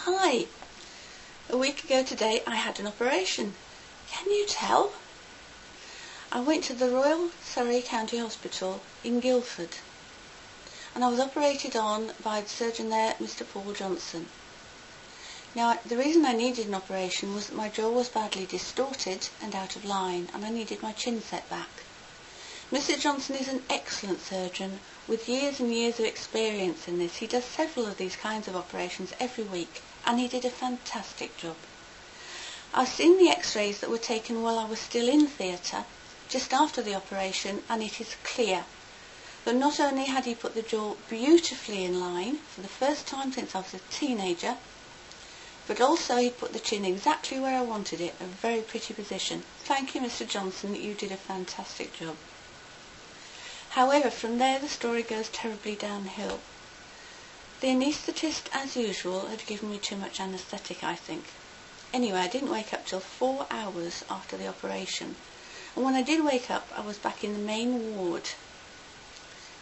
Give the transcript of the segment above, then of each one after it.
Hi. A week ago today I had an operation. Can you tell? I went to the Royal Surrey County Hospital in Guildford, and I was operated on by the surgeon there, Mr. Paul Johnson. Now, the reason I needed an operation was that my jaw was badly distorted and out of line, and I needed my chin set back. Mr. Johnson is an excellent surgeon with years and years of experience in this. He does several of these kinds of operations every week, and he did a fantastic job. I've seen the x-rays that were taken while I was still in theatre, just after the operation, and it is clear that not only had he put the jaw beautifully in line for the first time since I was a teenager, but also he put the chin exactly where I wanted it, a very pretty position. Thank you, Mr. Johnson, you did a fantastic job. However, from there the story goes terribly downhill. The anaesthetist, as usual, had given me too much anaesthetic, I think. Anyway, I didn't wake up till 4 hours after the operation, and when I did wake up, I was back in the main ward.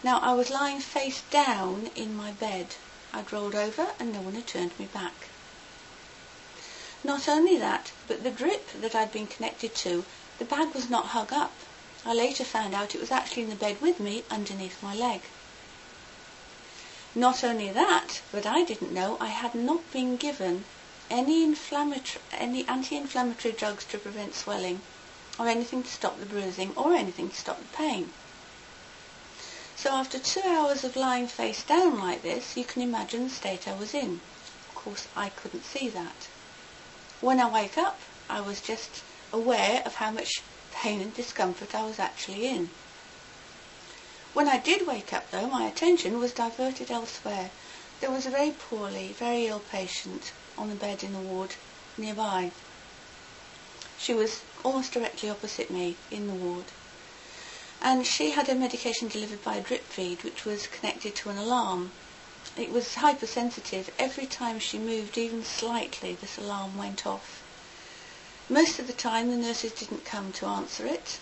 Now, I was lying face down in my bed. I'd rolled over and no one had turned me back. Not only that, but the drip that I'd been connected to, the bag was not hung up. I later found out it was actually in the bed with me underneath my leg. Not only that, but I didn't know I had not been given any anti-inflammatory drugs to prevent swelling, or anything to stop the bruising, or anything to stop the pain. So after 2 hours of lying face down like this, you can imagine the state I was in. Of course, I couldn't see that. When I wake up, I was just aware of how much pain and discomfort I was actually in. When I did wake up, though, my attention was diverted elsewhere. There was a very poorly, very ill patient on the bed in the ward nearby. She was almost directly opposite me in the ward, and she had her medication delivered by a drip feed, which was connected to an alarm. It was hypersensitive. Every time she moved even slightly, this alarm went off. Most of the time the nurses didn't come to answer it.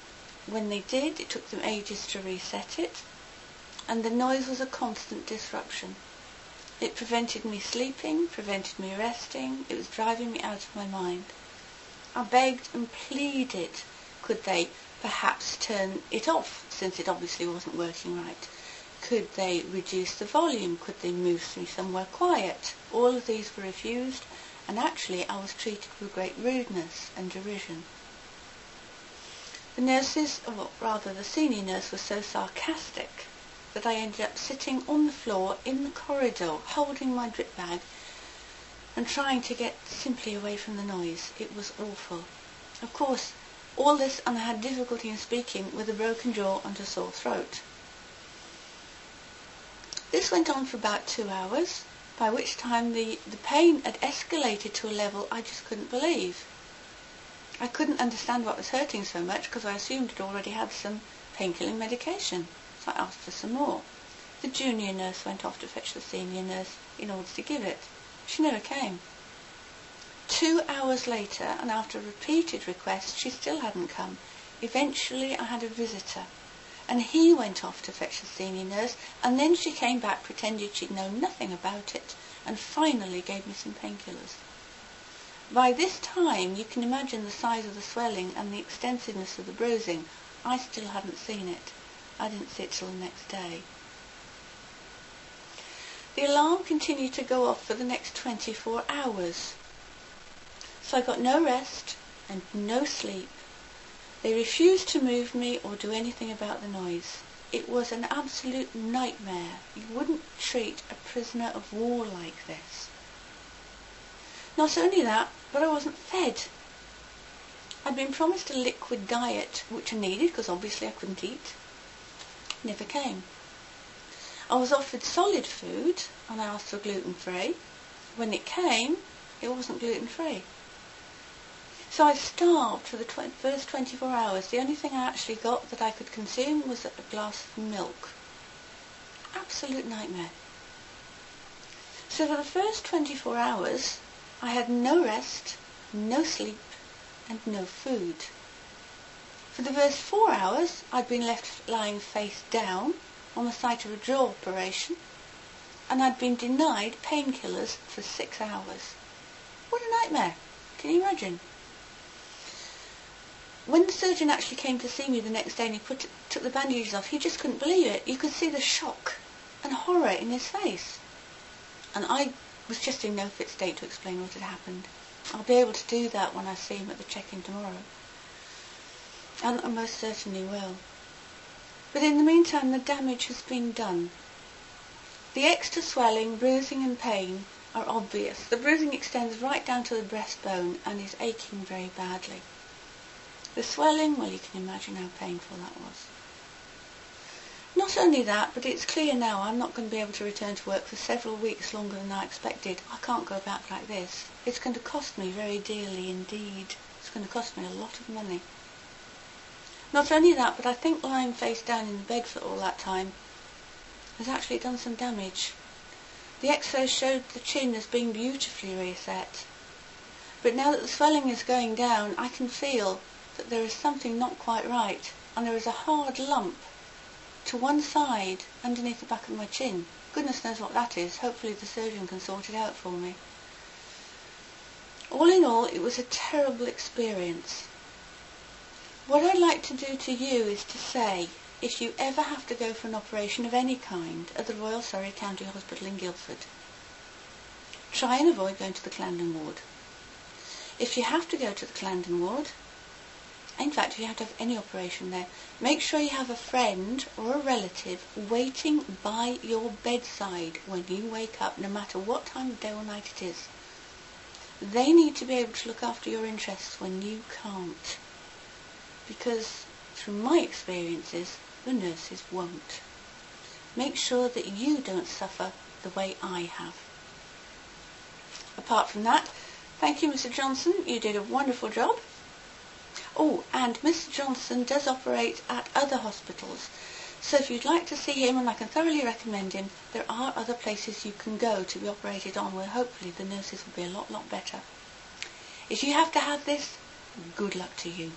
When they did, it took them ages to reset it, and the noise was a constant disruption. It prevented me sleeping, prevented me resting. It was driving me out of my mind. I begged and pleaded, could they perhaps turn it off, since it obviously wasn't working right? Could they reduce the volume? Could they move me somewhere quiet? All of these were refused, and actually I was treated with great rudeness and derision. The nurses, or rather the senior nurse, was so sarcastic that I ended up sitting on the floor in the corridor, holding my drip bag and trying to get simply away from the noise. It was awful. Of course, all this, and I had difficulty in speaking with a broken jaw and a sore throat. This went on for about 2 hours, by which time the pain had escalated to a level I just couldn't believe. I couldn't understand what was hurting so much, because I assumed it already had some painkilling medication, so I asked for some more. The junior nurse went off to fetch the senior nurse in order to give it. She never came. 2 hours later, and after repeated requests, she still hadn't come. Eventually I had a visitor, and he went off to fetch the senior nurse, and then she came back, pretended she'd known nothing about it, and finally gave me some painkillers. By this time, you can imagine the size of the swelling and the extensiveness of the bruising. I still hadn't seen it. I didn't see it till the next day. The alarm continued to go off for the next 24 hours. So I got no rest and no sleep. They refused to move me or do anything about the noise. It was an absolute nightmare. You wouldn't treat a prisoner of war like this. Not only that, but I wasn't fed. I'd been promised a liquid diet, which I needed because obviously I couldn't eat. Never came. I was offered solid food, and I asked for gluten-free. When it came, it wasn't gluten-free. So I starved for the first 24 hours. The only thing I actually got that I could consume was a glass of milk. Absolute nightmare. So for the first 24 hours, I had no rest, no sleep, and no food. For the first 4 hours, I'd been left lying face down on the site of a jaw operation, and I'd been denied painkillers for 6 hours. What a nightmare. Can you imagine? When the surgeon actually came to see me the next day and he took the bandages off, he just couldn't believe it. You could see the shock and horror in his face. And I was just in no fit state to explain what had happened. I'll be able to do that when I see him at the check-in tomorrow. And I most certainly will. But in the meantime, the damage has been done. The extra swelling, bruising and pain are obvious. The bruising extends right down to the breastbone and is aching very badly. The swelling, well, you can imagine how painful that was. Not only that, but it's clear now I'm not going to be able to return to work for several weeks longer than I expected. I can't go back like this. It's going to cost me very dearly indeed. It's going to cost me a lot of money. Not only that, but I think lying face down in the bed for all that time has actually done some damage. The X-rays showed the chin as being beautifully reset. But now that the swelling is going down, I can feel that there is something not quite right, and there is a hard lump to one side underneath the back of my chin. Goodness knows what that is. Hopefully the surgeon can sort it out for me. All in all, it was a terrible experience. What I'd like to do to you is to say, if you ever have to go for an operation of any kind at the Royal Surrey County Hospital in Guildford, try and avoid going to the Clandon Ward. If you have to go to the Clandon Ward, in fact, if you have to have any operation there, make sure you have a friend or a relative waiting by your bedside when you wake up, no matter what time of day or night it is. They need to be able to look after your interests when you can't. Because, through my experiences, the nurses won't. Make sure that you don't suffer the way I have. Apart from that, thank you, Mr. Johnson. You did a wonderful job. Oh, and Mr. Johnson does operate at other hospitals. So if you'd like to see him, and I can thoroughly recommend him, there are other places you can go to be operated on where hopefully the nurses will be a lot better. If you have to have this, good luck to you.